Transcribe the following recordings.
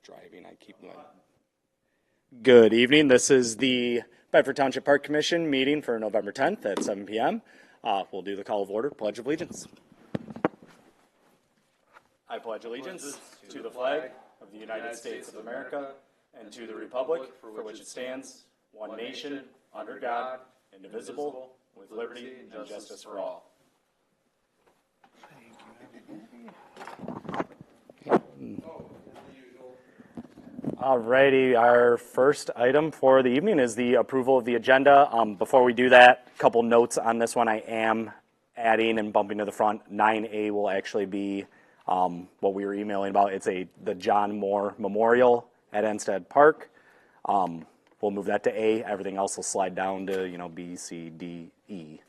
driving. I keep going. Good evening. This is the Bedford Township Park Commission meeting for November 10th at 7 p.m. We'll do the call of order. Pledge of allegiance. I pledge allegiance to the flag of the United States of America and to the republic for which it stands, one nation, under God, indivisible, with liberty and justice for all. Alrighty, our first item for the evening is the approval of the agenda. Before we do that, a couple notes on this one. I am adding and bumping to the front. 9A will actually be what we were emailing about. It's the John Moore Memorial at Enstead Park. We'll move that to A. Everything else will slide down to B, C, D, E.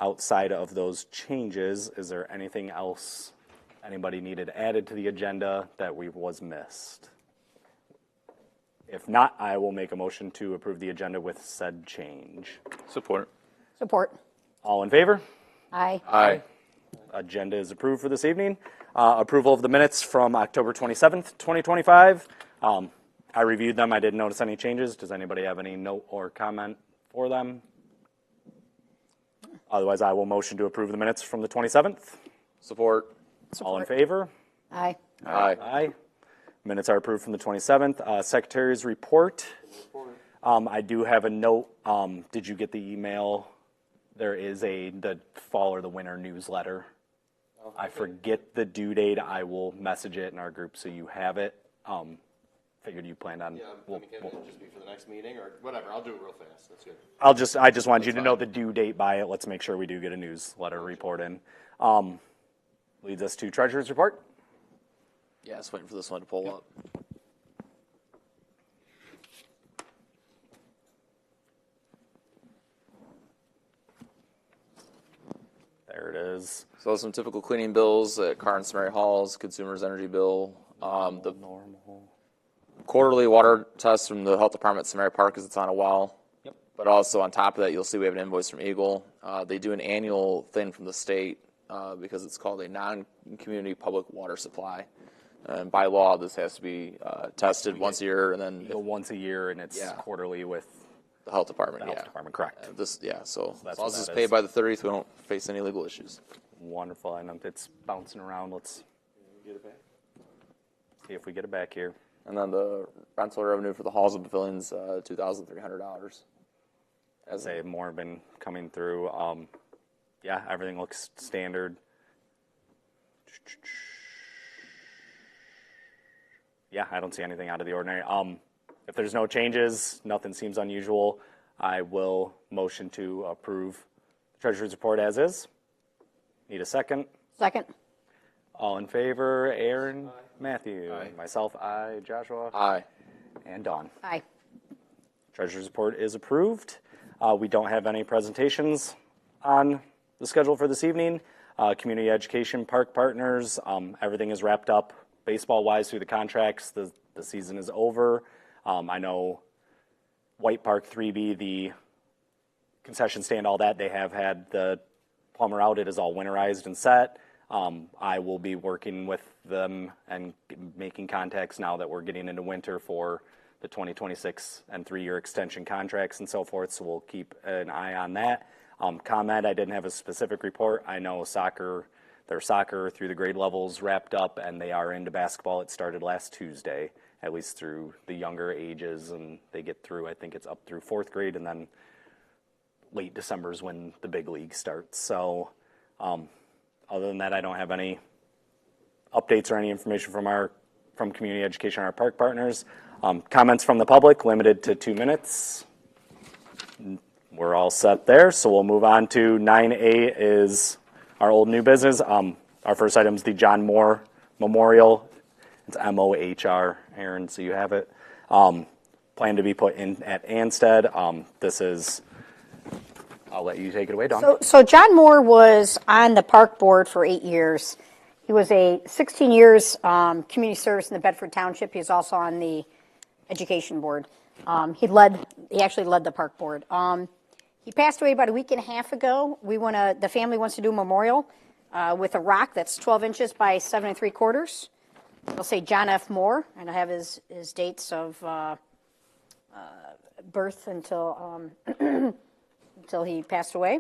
Outside of those changes, is there anything else anybody needed added to the agenda that was missed? If not, I will make a motion to approve the agenda with said change. Support. Support. All in favor? Aye. Aye. Agenda is approved for this evening. Approval of the minutes from October 27th, 2025. I reviewed them. I didn't notice any changes. Does anybody have any note or comment for them? Otherwise, I will motion to approve the minutes from the 27th. Support. All in favor? Aye. Aye. Aye. Minutes are approved from the 27th. Secretary's report. I do have a note. Did you get the email? There is the fall or the winter newsletter. I forget the due date. I will message it in our group so you have it. Figured you planned on. Yeah, can it just be for the next meeting or whatever? I'll do it real fast. That's good. I just wanted you to know the due date by it. Let's make sure we do get a newsletter report in. Leads us to Treasurer's report. Yeah, I was waiting for this one to pull up. There it is. So some typical cleaning bills at Car and Samary Halls, consumer's energy bill, the Normal. quarterly water test from the health department at Samary Park because it's on a well. Yep. But also on top of that, you'll see we have an invoice from Eagle. They do an annual thing from the state because it's called a non-community public water supply. And by law, this has to be tested once a year, and then Once a year, and it's quarterly with the health department. the health department. Correct. So that's as long as what it's that paid is. by the 30th, we don't face any legal issues. Wonderful. I know it's bouncing around. Let's Get it back. see if we get it back here. And then the rental revenue for the halls and pavilions, $2,300. As they have more been coming through. Yeah, everything looks standard. Yeah, I don't see anything out of the ordinary. If there's no changes, nothing seems unusual, I will motion to approve the Treasurer's report as is. Need a second? Second. All in favor? Aaron? Aye. Matthew? Aye. Myself, aye. Joshua? Aye. And Dawn. Aye. Treasurer's report is approved. We don't have any presentations on the schedule for this evening. Community education, park partners, everything is wrapped up baseball-wise through the contracts. The season is over. I know White Park 3B, the concession stand, all that, they have had the plumber out. It is all winterized and set. I will be working with them and making contacts now that we're getting into winter for the 2026 and 3-year extension contracts and so forth, so we'll keep an eye on that. ComEd, I didn't have a specific report. I know their soccer through the grade levels wrapped up, and they are into basketball. It started last Tuesday, at least through the younger ages, and they get through, I think it's up through 4th grade, and then late December is when the big league starts. So other than that, I don't have any updates or any information from community education or our park partners. Comments from the public, limited to 2 minutes. We're all set there, so we'll move on to 9A is our old new business. Our first item is the John Moore Memorial. It's M-O-H-R, Aaron, so you have it. Planned to be put in at Anstead. This is, I'll let you take it away, Dawn. So John Moore was on the park board for 8 years. He was 16 years community service in the Bedford Township. He was also on the education board. He actually led the park board. He passed away about a week and a half ago. The family wants to do a memorial with a rock that's 12 inches by 7 3/4. I'll say John F. Moore, and I have his dates of birth until until he passed away.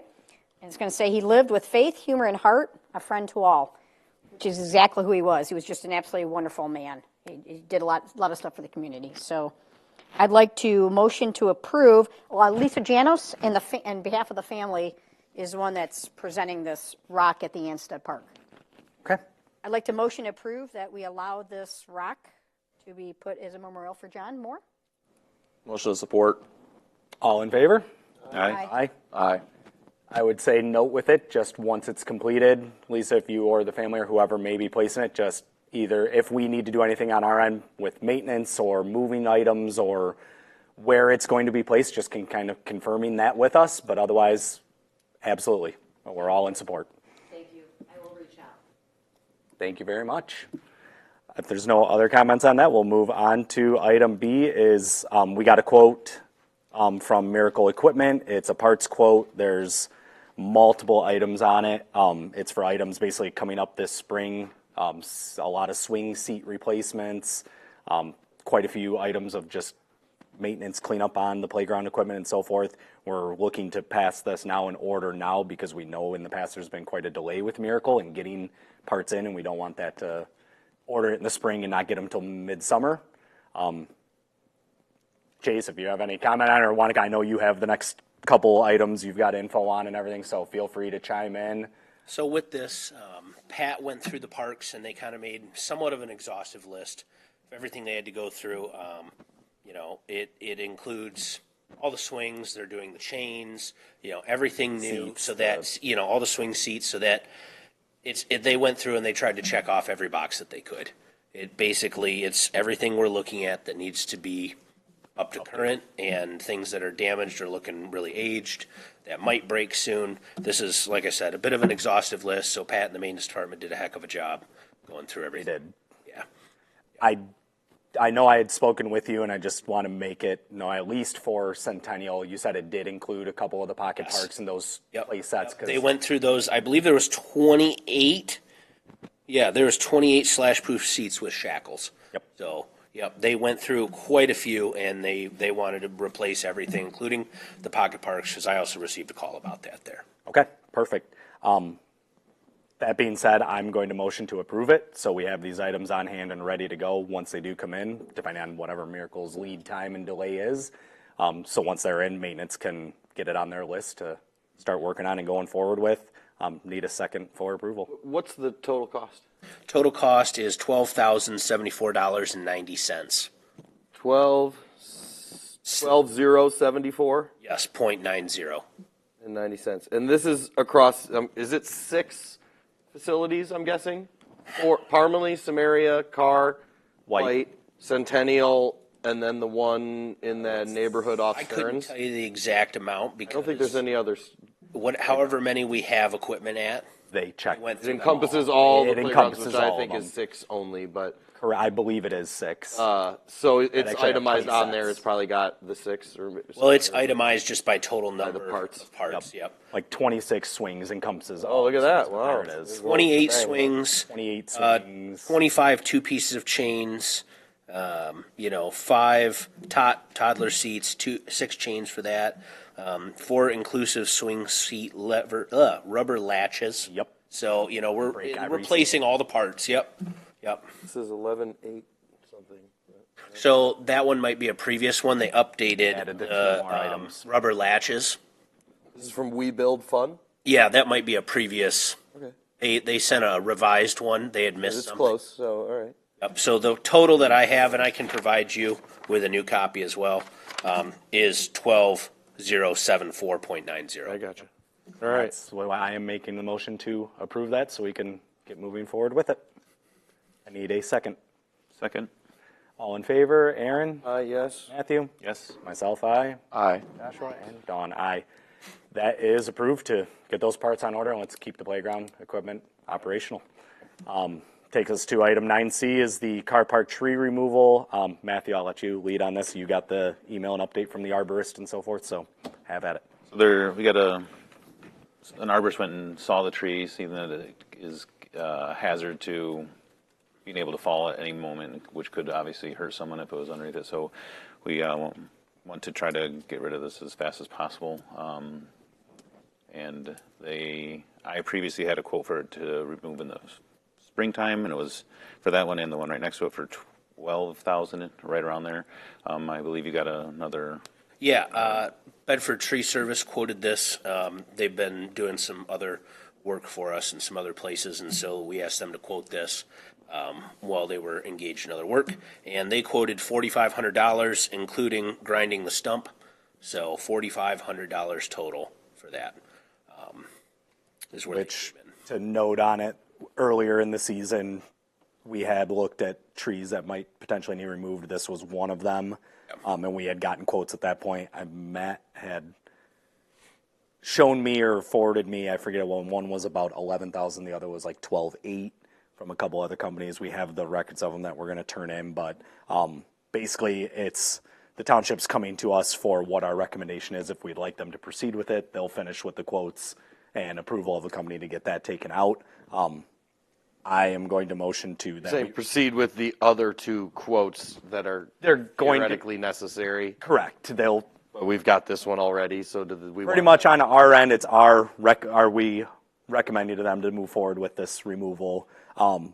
And it's going to say he lived with faith, humor, and heart, a friend to all, which is exactly who he was. He was just an absolutely wonderful man. He did a lot of stuff for the community. So I'd like to motion to approve. Well, Lisa Janos, on behalf of the family, is the one that's presenting this rock at the Anstead Park. Okay. I'd like to motion to approve that we allow this rock to be put as a memorial for John Moore. Motion to support. All in favor? Aye. Aye. I would say note with it, just once it's completed, Lisa, if you or the family or whoever may be placing it, just either if we need to do anything on our end with maintenance or moving items or where it's going to be placed, just can kind of confirming that with us. But otherwise, absolutely, we're all in support. Thank you. I will reach out. Thank you very much. If there's no other comments on that, we'll move on to item B. Is we got a quote from Miracle Equipment. It's a parts quote. There's multiple items on it. It's for items basically coming up this spring. A lot of swing seat replacements, quite a few items of just maintenance cleanup on the playground equipment and so forth. We're looking to pass this now and order now because we know in the past there's been quite a delay with Miracle in getting parts in, and we don't want that to order it in the spring and not get them till midsummer. Chase, if you have any comment on it or want to, I know you have the next couple items you've got info on and everything, so feel free to chime in. So with this, Pat went through the parks and they kind of made somewhat of an exhaustive list of everything they had to go through. It includes all the swings, they're doing the chains, everything new, Seats, so that, all the swing seats, so that they went through and they tried to check off every box that they could. It's everything we're looking at that needs to be up to current, and things that are damaged or looking really aged that might break soon. This is, like I said, a bit of an exhaustive list, so Pat and the maintenance department did a heck of a job going through everything. They did. Yeah. I know I had spoken with you, and I just want to make it, at least for Centennial, you said it did include a couple of the pocket Yes. parks and those Yep. play sets. Yep. They went through those. I believe there was 28. Yeah, there was 28 splash-proof seats with shackles. Yep. So, they went through quite a few, and they wanted to replace everything, including the pocket parks, because I also received a call about that there. Okay, perfect. That being said, I'm going to motion to approve it, so we have these items on hand and ready to go once they do come in, depending on whatever Miracle's lead time and delay is. So once they're in, maintenance can get it on their list to start working on and going forward with. Need a second for approval. What's the total cost? Total cost is $12,074.90. 12,074 Yes, 0.90. and 90 cents. And this is across, is it 6 facilities, I'm guessing? Or Parmalee, Samaria, Carr, White, Centennial, and then the one in that neighborhood off I couldn't Stearns? tell you the exact amount I because don't think there's any others. however many we have equipment at, They checked. went It through them encompasses all the It playgrounds, encompasses which I all of think them. is 6 only, but, Correct. I believe it is 6. so it's actually have itemized play on there, sets. it's probably got the 6 or. Well, it's itemized just by total number parts. of parts. Yep. Like 26 swings encompasses Oh, all. look at that, So wow. There it is. 28 Dang. swings, 28 swings. 25 two pieces of chains, 5 toddler seats, 6 chains for that, 4 inclusive swing seat rubber latches. Yep. So, we're Break every replacing all the parts. Yep. This is 11.8 something. So that one might be a previous one. They updated Added a few the more items. rubber latches. This is from We Build Fun? Yeah, that might be a previous. Okay. They sent a revised one. They had missed It's something. close, so, all right. Yep. So the total that I have, and I can provide you with a new copy as well, is 12,074.90. I got you. All right. That's why I am making the motion to approve that so we can get moving forward with it. I need a second. Second. All in favor? Aaron? Yes. Matthew? Yes. Myself, aye. Aye. Joshua and Dawn, aye. That is approved to get those parts on order, and let's keep the playground equipment operational. Takes us to item 9C is the car park tree removal. Matthew, I'll let you lead on this. You got the email and update from the arborist and so forth, so have at it. So we got an arborist went and saw the tree, seeing that it is a hazard to, being able to fall at any moment, which could obviously hurt someone if it was underneath it. So we want to try to get rid of this as fast as possible. And I previously had a quote for it to remove in the springtime, and it was for that one and the one right next to it for $12,000, right around there. I believe you got another. Yeah, Bedford Tree Service quoted this. They've been doing some other work for us in some other places, and so we asked them to quote this while they were engaged in other work. And they quoted $4,500, including grinding the stump. So $4,500 total for that is where Which, they came in. to note on it, earlier in the season, we had looked at trees that might potentially need removed. This was one of them. And we had gotten quotes at that point. Matt had shown me or forwarded me, I forget one was about 11,000, the other was like 12,800 from a couple other companies. We have the records of them that we're going to turn in, but basically it's the township's coming to us for what our recommendation is. If we'd like them to proceed with it, they'll finish with the quotes and approval of the company to get that taken out. I am going to motion to that. Say proceed with the other two quotes that are They're going to- theoretically necessary. Correct. They'll But we've got this one already, so do we pretty want- much on our end, it's are we recommending to them to move forward with this removal.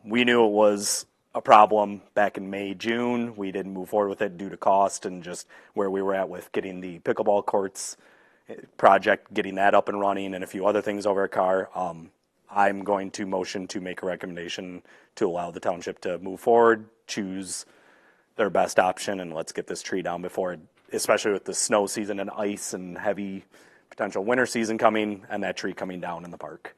We knew it was a problem back in May, June. We didn't move forward with it due to cost and just where we were at with getting the pickleball courts project, getting that up and running, and a few other things over at CAR. I'm going to motion to make a recommendation to allow the township to move forward, choose their best option, and let's get this tree down before, especially with the snow season and ice and heavy potential winter season coming and that tree coming down in the park.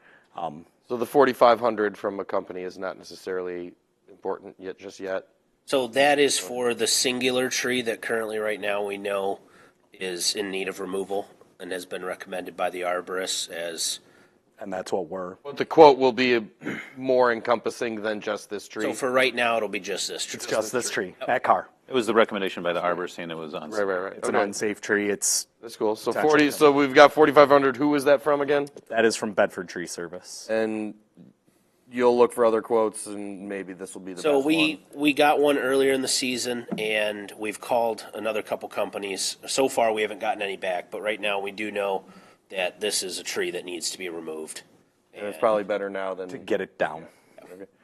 So the 4,500 from a company is not necessarily important yet, just yet. So that is for the singular tree that currently right now we know is in need of removal and has been recommended by the arborist as. And that's what But the quote will be more encompassing than just this tree. So for right now, it'll be just this tree. it's just this tree, that CAR. It was the recommendation by the arborist saying it was on. Right. It's an unsafe tree. That's cool. So Potential 40. So we've got 4,500. Who was that from again? that is from Bedford Tree Service. And you'll look for other quotes, and maybe this will be the So best one. we got one earlier in the season, and we've called another couple companies. So far, we haven't gotten any back, but right now we do know that this is a tree that needs to be removed. And it's probably better now than. To get it down.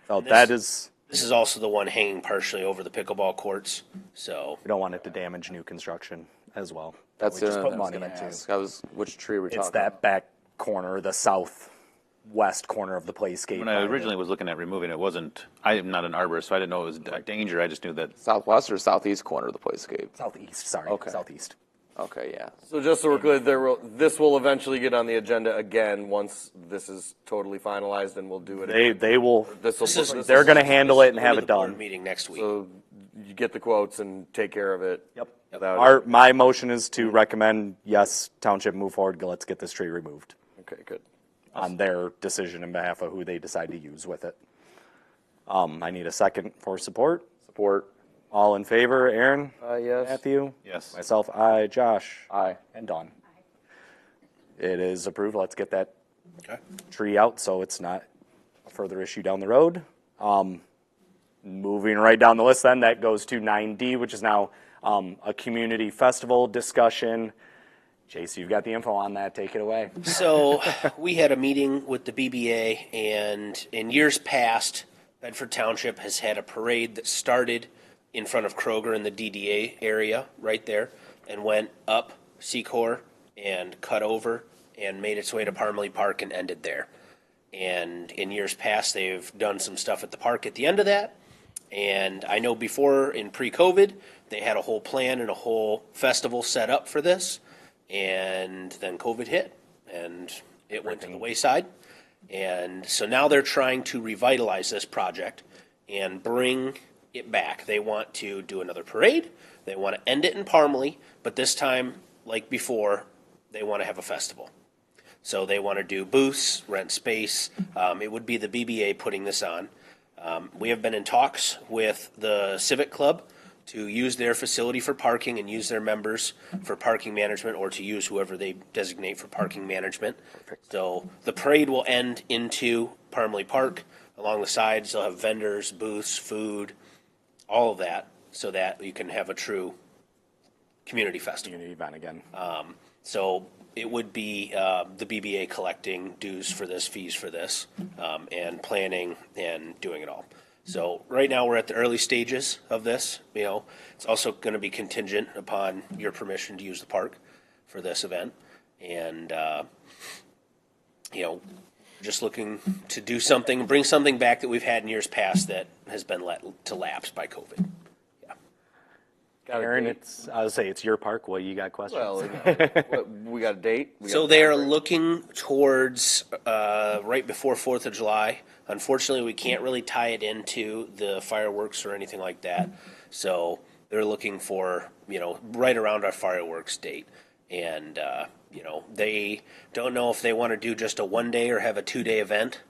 So this- that is, This is also the one hanging partially over the pickleball courts. So we don't want it to damage new construction as well. That's we just the put other money thing I was gonna into. ask. I was, which tree are we It's talking that about? back corner, the southwest corner of the playscape. When I originally was looking at removing it, wasn't, I am not an arborist, so I didn't know it was a danger. I just knew that. Southwest or southeast corner of the playscape? Southeast, sorry, Okay. southeast. Okay, yeah. So just so we're clear, this will eventually get on the agenda again once this is totally finalized, and we'll do it. They will, This they're going to handle it and go have to it the board done. meeting next week. So you get the quotes and take care of it. Yep. Without My motion is to recommend, yes, township move forward, let's get this tree removed Okay, good. on their decision in behalf of who they decide to use with it. I need a second for support. Support. All in favor, Aaron? Yes. Matthew? Yes. Myself, aye. Josh? Aye. And Dawn? It is approved. Let's get that Okay. tree out so it's not a further issue down the road. Moving right down the list then, that goes to 9D, which is now a community festival discussion. Jace, you've got the info on that. Take it away. So we had a meeting with the BBA, and in years past, Bedford Township has had a parade that started in front of Kroger in the DDA area right there and went up Secor and cut over and made its way to Parmalee Park and ended there. And in years past, they've done some stuff at the park at the end of that. And I know before, in pre-COVID, they had a whole plan and a whole festival set up for this. And then COVID hit, and it went to the wayside. And so now they're trying to revitalize this project and bring it back. They want to do another parade. They want to end it in Parmalee, but this time, like before, they want to have a festival. So they want to do booths, rent space. It would be the BBA putting this on. We have been in talks with the Civic Club to use their facility for parking and use their members for parking management, or to use whoever they designate for parking management. So the parade will end into Parmalee Park. along the sides, they'll have vendors, booths, food, all of that, so that you can have a true community festival. Community event again. So it would be the BBA collecting dues for this, fees for this, and planning and doing it all. So right now we're at the early stages of this. You know, it's also going to be contingent upon your permission to use the park for this event, and you know, just looking to do something, bring something back that we've had in years past that has been let to lapse by COVID. Aaron, I would say it's your park. Well, you got questions? Well, we got a date? So they are looking towards right before 4th of July. Unfortunately, we can't really tie it into the fireworks or anything like that. So they're looking for, you know, right around our fireworks date. And, you know, they don't know if they want to do just a 1-day or have a 2-day event.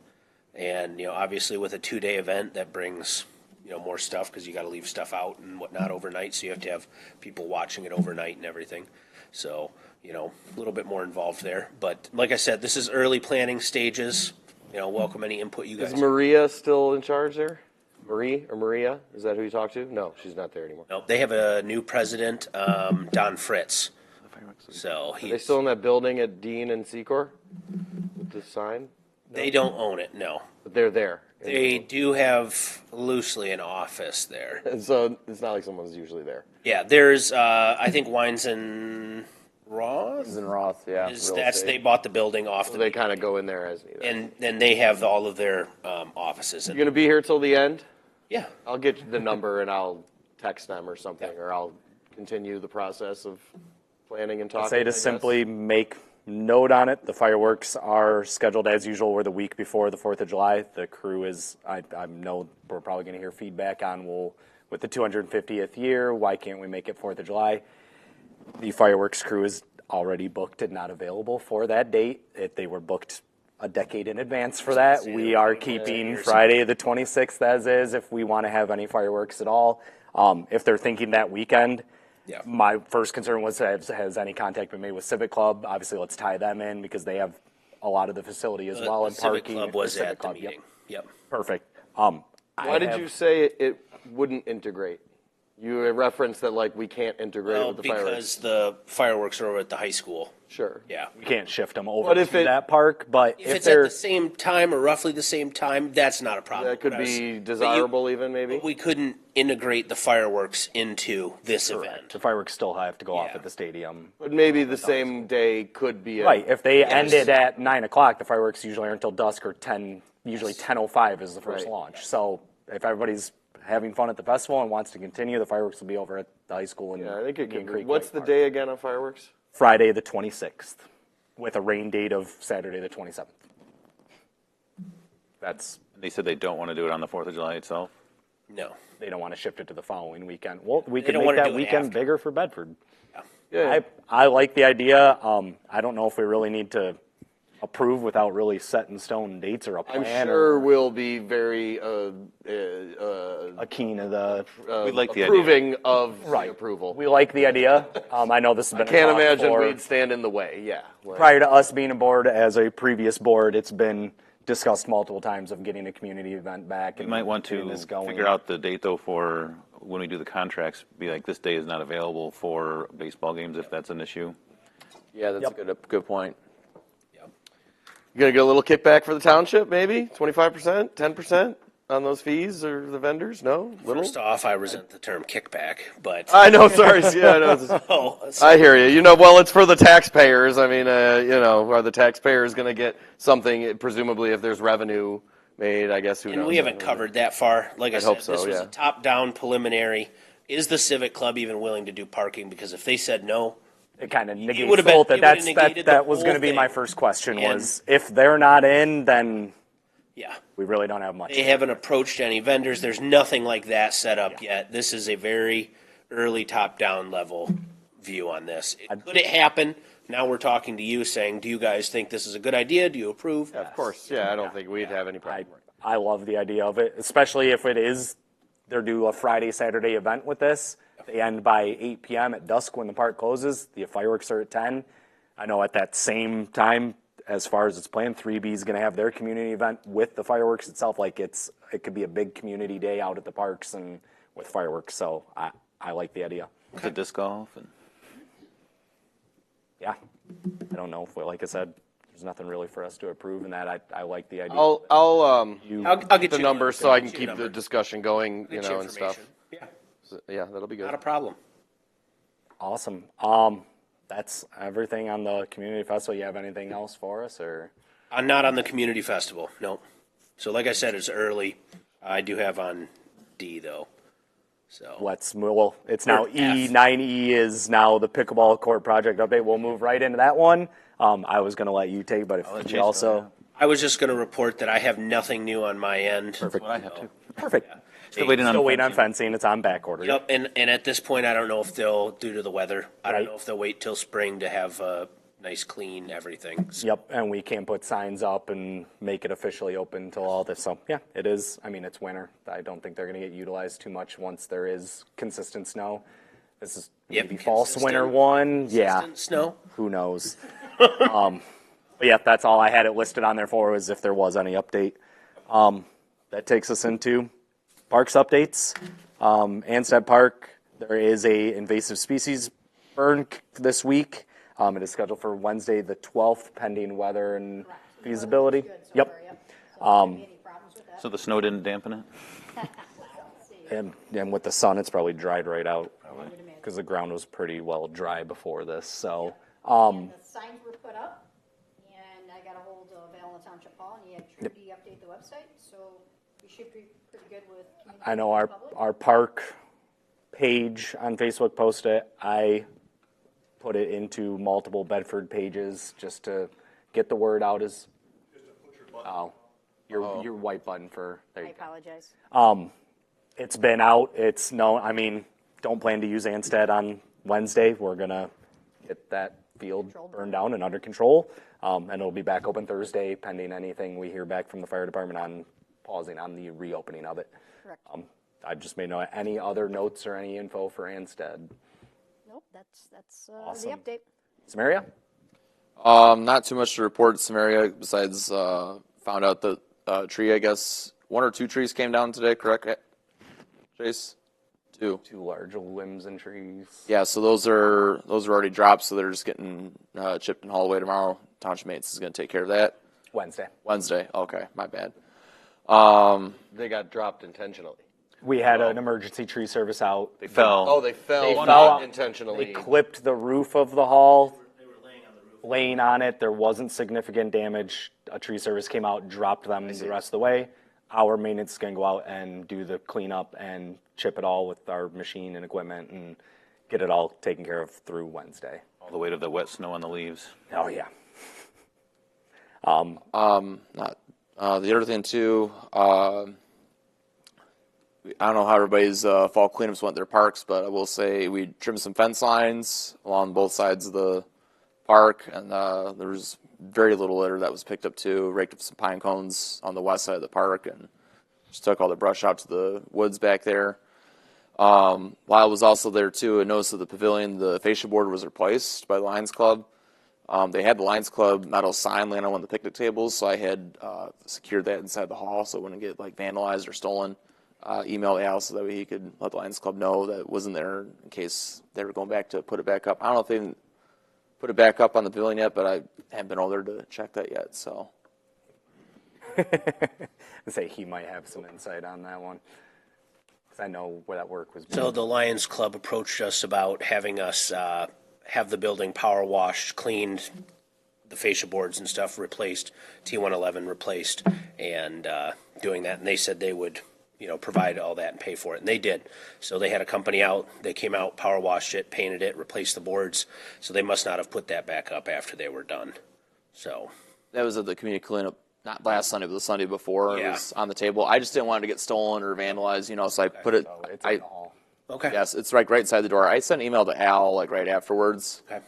And, you know, obviously with a 2-day event, that brings, you know, more stuff because you got to leave stuff out and whatnot overnight. So you have to have people watching it overnight and everything. So, you know, a little bit more involved there. But like I said, this is early planning stages. You know, welcome any input you guys. Is Maria still in charge there? Marie or Maria? Is that who you talk to? No, she's not there anymore. No, they have a new president, Don Fritz. So Are they he's, still in that building at Dean and Secor with the sign? they don't own it, no. But they're there. They do have loosely an office there. And so it's not like someone's usually there. Yeah, there's, I think Wines and Roth? And Roth, yeah. They bought the building off So the, they kind of go in there as needed. and then they have all of their offices. You're And, going to be here till the end? yeah, I'll get you the number and I'll text them or something, or I'll continue the process of planning and talking. Say I to guess. simply make note on it. The fireworks are scheduled as usual. We're the week before the 4th of July. The crew is, I know we're probably going to hear feedback on, well, with the 250th year, why can't we make it 4th of July? The fireworks crew is already booked and not available for that date. They were booked a decade in advance for that. We are keeping Friday the 26th as is if we want to have any fireworks at all. If they're thinking that weekend, yeah. my first concern was, has any contact been made with Civic Club? Obviously, let's tie them in because they have a lot of the facility as well, and Civic parking. Club was Civic at the Club, meeting. Yep. Perfect. Why did you say it wouldn't integrate? You referenced that like we can't integrate Well, with the fireworks. because the fireworks are over at the high school. Sure. Yeah. We can't shift them over But if to it- that park, but If if it's at they're the same time or roughly the same time, that's not a problem. That could But I was- be but you- desirable even maybe? But we couldn't integrate the fireworks into this the event. fireworks still have to go off Yeah. at the stadium. But maybe the same day could be Right. If they ended at 9 o'clock, the fireworks usually aren't until dusk or 10. Usually 10:05 is the first Right. launch. So if everybody's having fun at the festival and wants to continue, the fireworks will be over at the high school. And Yeah, I think it Indian could be. Creek What's Lake the Park. day again on fireworks? Friday the 26th, with a rain date of Saturday the 27th. That's, They said they don't want to do it on the 4th of July itself. No. they don't want to shift it to the following weekend. Well, we could don't make wanna that do it weekend after. bigger for Bedford. Yeah. I like the idea. I don't know if we really need to approve without really set in stone dates or a I'm plan. sure or we'll be very a keen of the. We like the idea. approving of Right. the approval. We like the idea. I know this has been. Can't a talk imagine for- we'd stand in the way. Yeah. Like- Prior to us being aboard as a previous board, it's been discussed multiple times of getting a community event back. You and might want getting to this going. figure out the date, though, for when we do the contracts, be like, this day is not available for baseball games, if that's an issue. Yeah, that's a good point. You gonna get a little kickback for the township, maybe 25%, 10% on those fees or the vendors? No, little. First off, I resent the term kickback, but I know. Sorry. Yeah, I know. I hear you. You know, well, it's for the taxpayers. I mean, you know, are the taxpayers going to get something? Presumably, if there's revenue made, I guess. Who knows? and we haven't covered that far. Like I I'd said, hope so, this was yeah. a top-down preliminary. Is the Civic Club even willing to do parking? Because if they said no, It kind of negates would've been- both. it would've That negated the was going to whole be my thing. first question And- was, if they're not in, then yeah. we really don't have much. They haven't approached any vendors. There's nothing like that set up yet. This is a very early top-down level view on this. Could it happen? Now we're talking to you saying, do you guys think this is a good idea? Do you approve? Of course. Yeah, I don't think we'd have any problem. I love the idea of it, especially if it is, they're do a Friday, Saturday event with this. They end by 8 p.m. at dusk when the park closes. The fireworks are at 10. I know at that same time, as far as it's planned. 3B is going to have their community event with the fireworks itself. Like it could be a big community day out at the parks and with fireworks. So I like the idea. The disc golf and Yeah, I don't know if, like I said, there's nothing really for us to approve in that. I like the idea. I'll I'll get the you numbers so I can get you keep a the number. discussion going, Get and stuff. information. Yeah, So, yeah, that'll be good. not a problem. Awesome. That's everything on the community festival. You have anything else for us, or? I'm not on the community festival, no. So like I said, it's early. I do have on D though. So Well, it's now Or F. E. 9E is now the pickleball court project update. We'll move right into that one. I was going to let you take, but if let you Chase also. go, I was just going to report that I have nothing new on my end. Perfect. what I have too. Perfect. Still waiting on Still waiting on fencing. fencing. It's on back order. Yep, and at this point, I don't know if they'll, due to the weather, I don't Right. know if they'll wait till spring to have nice, clean everything. So, Yep, and we can't put signs up and make it officially open until all this. So, yeah, it is. I mean, it's winter. I don't think they're going to get utilized too much once there is consistent snow. This is Yep, maybe false consistent- winter one. Yeah, consistent snow. who knows? But yeah, that's all I had it listed on there for, was if there was any update. That takes us into parks updates. Anstead Park, there is a invasive species burn this week. It is scheduled for Wednesday, the 12th, pending weather and feasibility. Yep. So the snow didn't dampen it? And with the sun, it's probably dried right out because the ground was pretty well dry before this. So, And the signs were put up, and I got a hold of Allen Township Hall, and he had Trudy update the website, so we should be pretty good with communicating I know with the public. our park page on Facebook posted it. I put it into multiple Bedford pages just to get the word out. Your white button for there I you go. apologize. It's been out. I mean, don't plan to use Anstead on Wednesday. We're gonna get that field burned down and under control, and it'll be back open Thursday, pending anything we hear back from the fire department on pausing on the reopening of it. Correct. I just made note. Any other notes or any info for Anstead? Nope, that's Awesome. the update. Samaria? Not too much to report in Samaria besides found out that tree, I guess, 1 or 2 trees came down today, correct, Chase? 2. Two large limbs and trees. Yeah, so those are already dropped, so they're just getting chipped and hauled away tomorrow. Township Maintenance is going to take care of that. Wednesday. Okay, my bad. They got dropped intentionally. We had an emergency tree service out. They fell. Oh, they fell, They not fell. intentionally. They clipped the roof of the hall. Laying on it. There wasn't significant damage. A tree service came out, dropped them the rest of the way. Our maintenance is going to go out and do the cleanup and chip it all with our machine and equipment and get it all taken care of through Wednesday. All the weight of the wet snow on the leaves. Oh, yeah. Not the other thing too. I don't know how everybody's fall cleanups went their parks, but I will say we trimmed some fence lines along both sides of the park, and there was very little litter that was picked up too. Raked up some pine cones on the west side of the park, and just took all the brush out to the woods back there. While I was also there too, I noticed that the pavilion, the fascia board was replaced by the Lions Club. They had the Lions Club metal sign laying on one of the picnic tables, so I had secured that inside the hall so it wouldn't get like vandalized or stolen. Emailed Al so that way he could let the Lions Club know that it wasn't there in case they were going back to put it back up. I don't know if they put it back up on the pavilion yet, but I haven't been over there to check that yet. So I say he might have some insight on that one. Because I know where that work was. So the Lions Club approached us about having us have the building power washed, cleaned, the fascia boards and stuff replaced, T111 replaced, and doing that. And they said they would, provide all that and pay for it. And they did. So they had a company out. They came out, power washed it, painted it, replaced the boards. So they must not have put that back up after they were done. So that was at the community cleanup, not last Sunday, but the Sunday before. It Yeah. was on the table. I just didn't want it to get stolen or vandalized, so I put it. So it's in the hall. okay. Yes, it's right inside the door. I sent an email to Al right afterwards, Okay.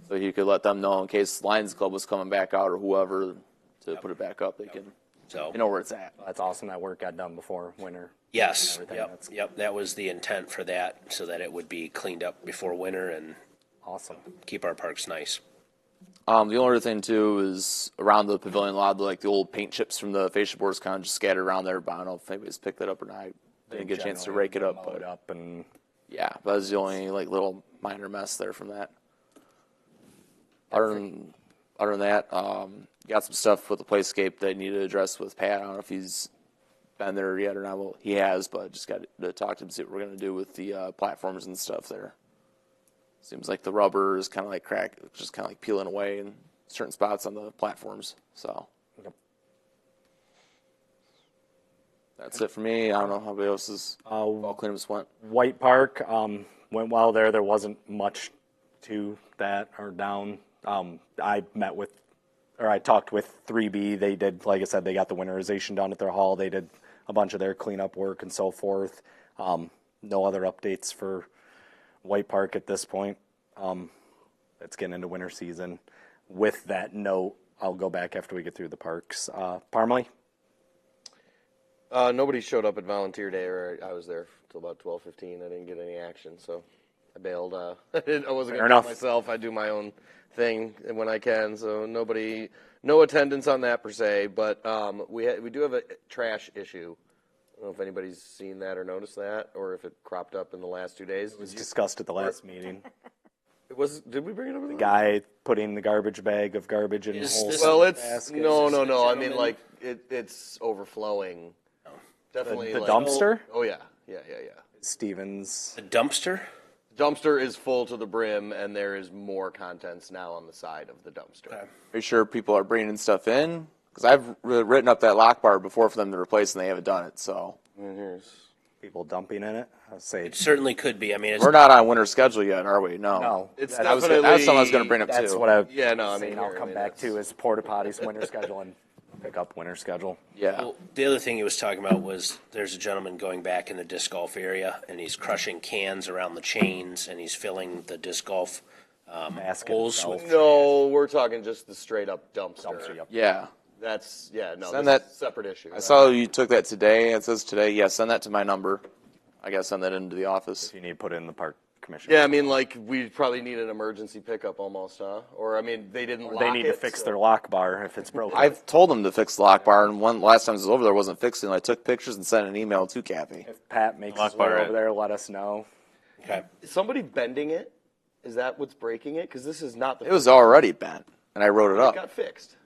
so he could let them know in case Lions Club was coming back out or whoever to put it back up. They can, So know where it's at. That's awesome. That work got done before winter. yes, Everything, yep, that's yep. That was the intent for that, so that it would be cleaned up before winter and awesome. keep our parks nice. The only other thing too is around the pavilion, a lot of the old paint chips from the fascia boards kind of just scattered around there. But I don't know if anybody's picked that up or not. I didn't get a chance to rake it up, Mow but it up and yeah, that was the only little minor mess there from that. Other than that, got some stuff with the playscape that I need to address with Pat. I don't know if he's been there yet or not. Well, he has, but just got to talk to him, see what we're going to do with the platforms and stuff there. Seems like the rubber is kind of like just kind of like peeling away in certain spots on the platforms. So that's it for me. I don't know how everybody else's ball cleanups went. White Park went well there. There wasn't much to that or down. I talked with 3B. They did, like I said, they got the winterization done at their hall. They did a bunch of their cleanup work and so forth. No other updates for White Park at this point. It's getting into winter season. With that note, I'll go back after we get through the parks. Parmalee? Nobody showed up at volunteer day, or I was there till about 12:15. I didn't get any action, so I bailed. I wasn't going to do it myself. I do my own thing when I can, so no attendance on that per se, but we do have a trash issue. I don't know if anybody's seen that or noticed that, or if it cropped up in the last 2 days. It was discussed at the last meeting. Did we bring it up? The guy putting the garbage bag of garbage in the whole Well, it's basket. no. I mean, gentleman? like it's overflowing. Definitely The like, dumpster? Oh yeah. Stevens. The dumpster? Dumpster is full to the brim, and there is more contents now on the side of the dumpster. Okay. Are you sure people are bringing stuff in? Because I've written up that lock bar before for them to replace, and they haven't done it. So And here's People dumping in it. I'll say It certainly could be. I mean, it's, we're not on winter schedule yet, are we? No. no. it's That was definitely something I was going to bring up That's too. what I Yeah, no, I was mean, saying I'll come back to is porta potties winter schedule and pick up winter schedule. Yeah. well, the other thing he was talking about was there's a gentleman going back in the disc golf area, and he's crushing cans around the chains, and he's filling the disc golf Basket holes itself. with No, we're talking just the straight up dumpster. Dumpster, yep. Yeah. That's no. Send this that- is a separate issue. I saw you took that today. It says today. Yeah, send that to my number. I got to send that into the office. If you need to put it in the park commission. Yeah, I mean, like we probably need an emergency pickup almost, huh? Or I mean, they didn't. They lock need to it, fix so- their lock bar if it's broken. I've told them to fix the lock bar, and last time I was over there wasn't fixing. I took pictures and sent an email to Kathy. If Pat makes Lock his way bar over at- there, let us know. okay. Is somebody bending it? Is that what's breaking it? Because this is not the. It was already bent, and I wrote it It up. got fixed.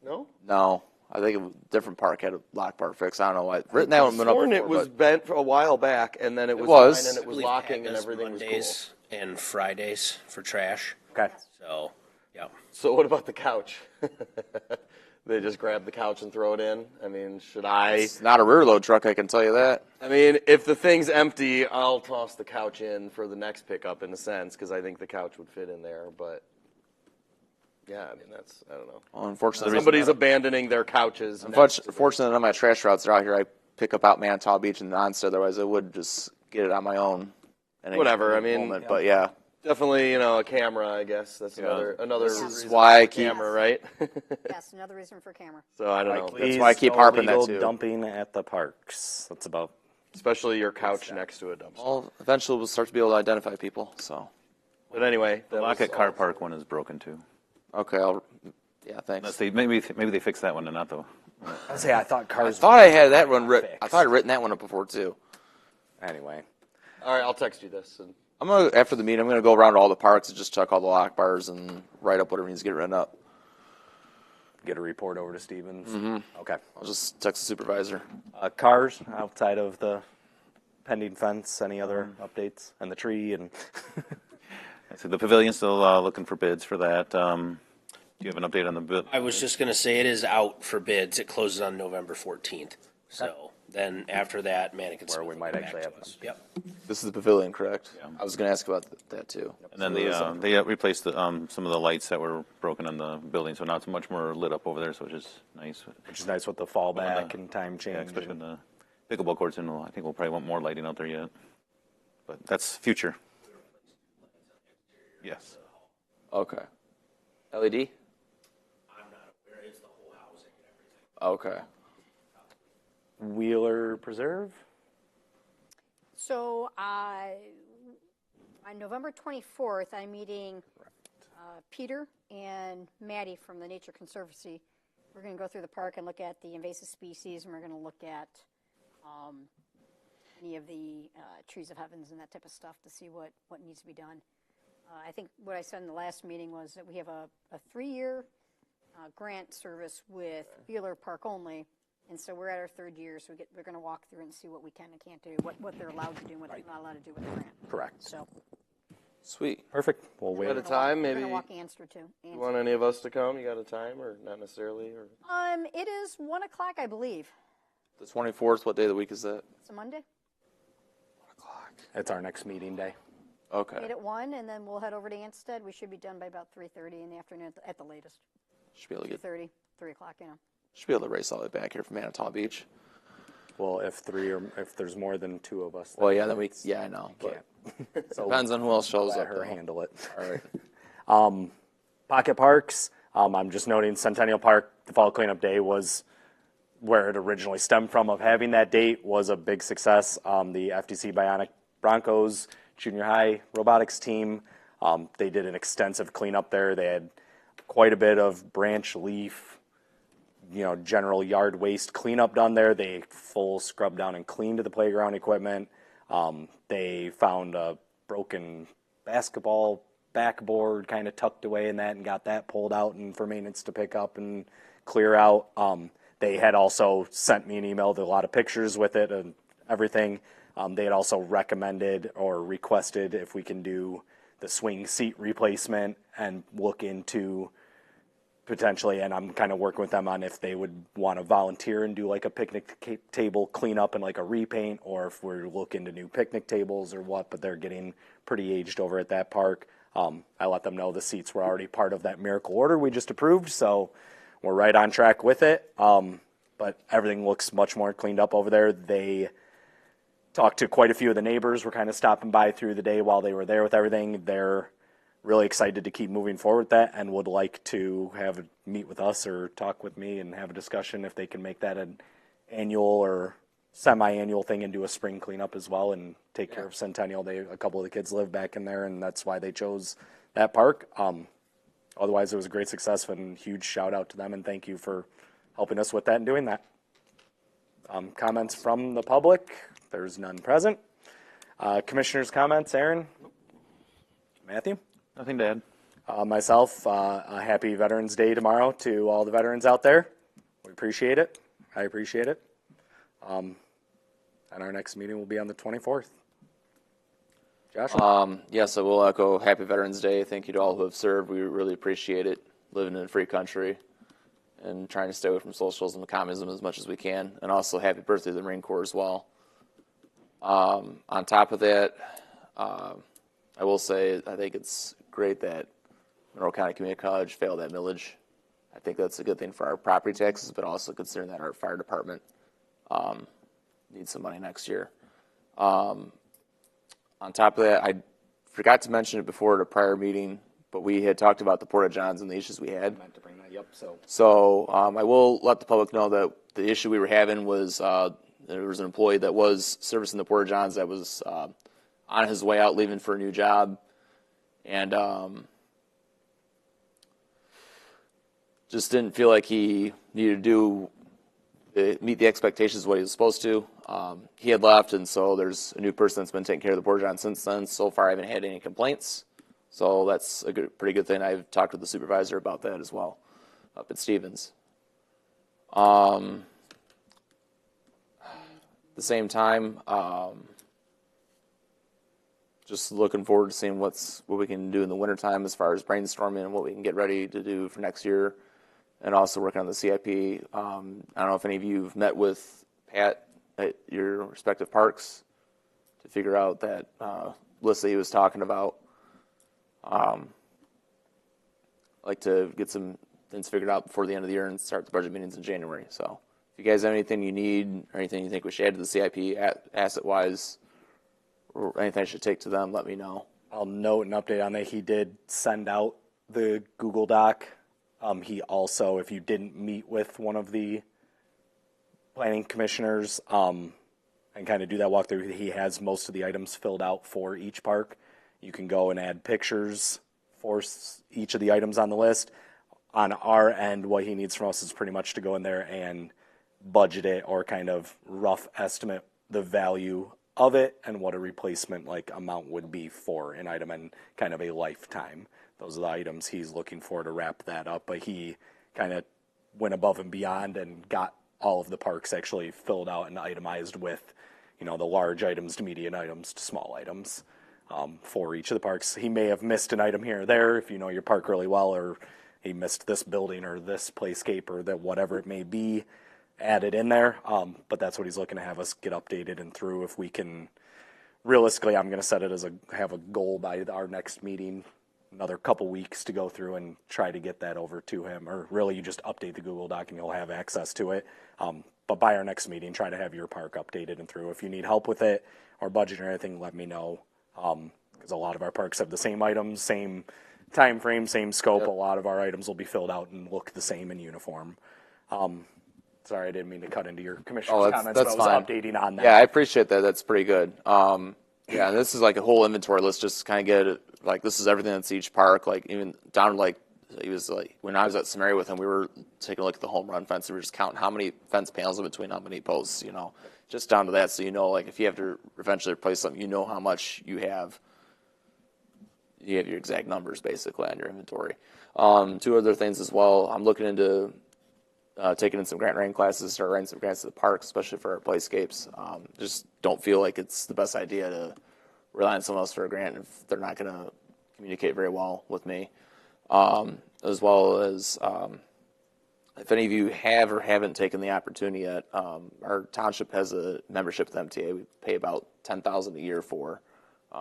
No. No, I think a different park had a lock bar fix. I don't know why. Written that one went up Sworn before, it was but bent for a while back, and then it was was. fine, and it was I believe locking, Pat and does everything was cool. Mondays and Fridays for trash. Okay. So, yeah. So what about the couch? They just grab the couch and throw it in. I mean, should I? it's not a rear load truck. I can tell you that. I mean, if the thing's empty, I'll toss the couch in for the next pickup in a sense, because I think the couch would fit in there. But yeah, I mean, I don't know. Well, unfortunately, Somebody's abandoning their couches. Unfortunately, none of my trash routes are out here. I pick up out Manitow Beach and Onstead. Otherwise, I would just get it on my own. And Whatever, I mean, moment. But yeah, Definitely, a camera. I guess that's another this reason is why I for keep. camera, right? Yes, another reason for camera. So I don't know. Please, why I keep no harping that, illegal too. dumping at the parks. That's about. Especially your couch next to a dumpster. Well, eventually we'll start to be able to identify people. So But anyway, The that lock was at Car all. Park one is broken too. okay, yeah, thanks. Unless they maybe they fixed that one and not the. I say I thought I cars. thought I had that one written. I Fixed. thought I'd written that one up before too. Anyway, All right, I'll text you this. And I'm gonna after the meeting. I'm gonna go around to all the parks and just check all the lock bars and write up whatever needs to get written up. get a report over to Stevens. Okay. I'll just text the supervisor. Cars outside of the pending fence. Any other updates? And the tree and. So the pavilion's still looking for bids for that. Do you have an update on the bid? I was just going to say it is out for bids. It closes on November 14th. So then after that, Manic and Where Smith we will might get actually back to have us. Yep. This is the pavilion, correct? Yeah. I was gonna ask about that too. And then they replaced the, some of the lights that were broken on the building, so now it's much more lit up over there, so which is nice. Which is nice with the fallback and time change. Yeah, especially when the pickleball courts in. I think we'll probably want more lighting out there yet, but that's future. Yes. Okay. LED. I'm not aware. It's the whole housing and everything. Okay. Wheeler Preserve. So on November 24th, I'm meeting Peter and Maddie from the Nature Conservancy. We're going to go through the park and look at the invasive species, and we're going to look at any of the trees of heavens and that type of stuff to see what needs to be done. I think what I said in the last meeting was that we have a 3-year grant service with Wheeler Park only, and so we're at our 3rd year, so we're going to walk through and see what we can and can't do, what they're allowed to do and what they're not allowed to do with the grant. Correct. So Sweet. Perfect. We'll wait. At a time, we're maybe. going to walk Anster too. You want any of us to come? You got a time, or not necessarily? Or It is 1 o'clock, I believe. The 24th, what day of the week is that? It's a Monday. It's our next meeting day. Okay. Meet at 1, and then we'll head over to Anstead. We should be done by about 3:30 in the afternoon at the latest. Should be able to get, 2:30, 3 o'clock, should be able to race all the way back here from Manitowoc Beach. Well, if there's more than 2 of us. Well, yeah, then I know. But So depends on who else shows let up. her though. handle it. All right. Pocket parks. I'm just noting Centennial Park, the fall cleanup day was where it originally stemmed from of having that date was a big success. The FTC Bionic Broncos junior high robotics team, they did an extensive cleanup there. They had quite a bit of branch, leaf, general yard waste cleanup done there. They full scrubbed down and cleaned the playground equipment. They found a broken basketball backboard kind of tucked away in that and got that pulled out and for maintenance to pick up and clear out. They had also sent me an email with a lot of pictures with it and everything. They had also recommended or requested if we can do the swing seat replacement and look into potentially, and I'm kind of working with them on if they would want to volunteer and do like a picnic table cleanup and like a repaint, or if we're looking to new picnic tables or what, but they're getting pretty aged over at that park. I let them know the seats were already part of that miracle order we just approved, so we're right on track with it. But everything looks much more cleaned up over there. They talked to quite a few of the neighbors. We're kind of stopping by through the day while they were there with everything. They're really excited to keep moving forward with that and would like to meet with us or talk with me and have a discussion if they can make that an annual or semi-annual thing and do a spring cleanup as well and take care of Centennial. A couple of the kids live back in there, and that's why they chose that park. Otherwise, it was a great success, and huge shout out to them, and thank you for helping us with that and doing that. Comments from the public? There's none present. Commissioners' comments, Aaron? Matthew? Nothing to add. Myself, a happy Veterans Day tomorrow to all the veterans out there. We appreciate it. I appreciate it. And our next meeting will be on the 24th. Josh? So we'll echo Happy Veterans Day. Thank you to all who have served. We really appreciate it, living in a free country and trying to stay away from socialism and communism as much as we can. And also happy birthday to the Marine Corps as well. On top of that, I will say I think it's great that Monroe County Community College failed that millage. I think that's a good thing for our property taxes, but also considering that our fire department needs some money next year. On top of that, I forgot to mention it before at a prior meeting, but we had talked about the Porta-Johns and the issues we had. I meant to bring that up, So I will let the public know that the issue we were having was there was an employee that was servicing the Porta-Johns that was on his way out, leaving for a new job, and just didn't feel like he needed to meet the expectations of what he was supposed to. He had left, and so there's a new person that's been taking care of the Porta-John since then. So far, I haven't had any complaints, so that's a pretty good thing. I've talked with the supervisor about that as well up at Stevens. At the same time, just looking forward to seeing what we can do in the wintertime as far as brainstorming and what we can get ready to do for next year, and also working on the CIP. I don't know if any of you have met with Pat at your respective parks to figure out that list that he was talking about. I'd like to get some things figured out before the end of the year and start the budget meetings in January. So if you guys have anything you need or anything you think we should add to the CIP asset-wise, or anything I should take to them, let me know. I'll note an update on that. He did send out the Google Doc. He also, if you didn't meet with one of the planning commissioners and kind of do that walkthrough, he has most of the items filled out for each park. You can go and add pictures for each of the items on the list. On our end, what he needs from us is pretty much to go in there and budget it or kind of rough estimate the value of it and what a replacement like amount would be for an item and kind of a lifetime. Those are the items he's looking for to wrap that up, but he kind of went above and beyond and got all of the parks actually filled out and itemized with, you know, the large items to medium items to small items for each of the parks. He may have missed an item here or there if you know your park really well, or he missed this building or this playscape or that whatever it may be added in there. But that's what he's looking to have us get updated and through. If we can, realistically, I'm going to set it as have a goal by our next meeting, another couple weeks to go through and try to get that over to him. Or really, you just update the Google Doc and you'll have access to it. But by our next meeting, try to have your park updated and through. If you need help with it or budget or anything, let me know. Because a lot of our parks have the same items, same time frame, same scope. Yep. A lot of our items will be filled out and look the same in uniform. Sorry, I didn't mean to cut into your commissioner's comments, that's but I was fine. updating on that. Yeah, I appreciate that. That's pretty good. Yeah, and this is like a whole inventory list, just kind of get it, like this is everything that's each park, like even down to like, he was like, when I was at Samaria with him, we were taking a look at the home run fence, and we were just counting how many fence panels in between how many posts, you know, just down to that. So, you know, like if you have to eventually replace something, you know how much you have your exact numbers basically on your inventory. Two other things as well, I'm looking into taking in some grant writing classes, start writing some grants to the park, especially for our playscapes. Just don't feel like it's the best idea to rely on someone else for a grant if they're not going to communicate very well with me. As well as if any of you have or haven't taken the opportunity yet, our township has a membership with MTA. We pay about $10,000 a year for.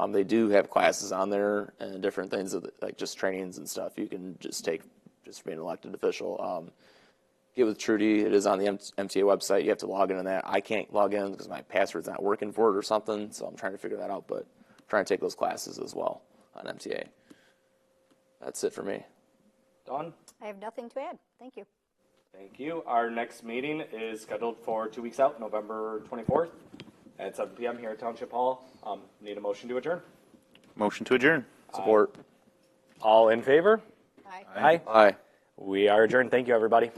They do have classes on there and different things like just trainings and stuff you can just take just for being an elected official. Get with Trudy. It is on the MTA website. You have to log into that. I can't log in because my password's not working for it or something, so I'm trying to figure that out, but I'm trying to take those classes as well on MTA. That's it for me. Dawn? I have nothing to add. Thank you. Thank you. Our next meeting is scheduled for 2 weeks out, November 24th at 7 p.m. here at Township Hall. Need a motion to adjourn. Motion to adjourn. Support. All in favor? Aye. Aye. Aye. We are adjourned. Thank you, everybody.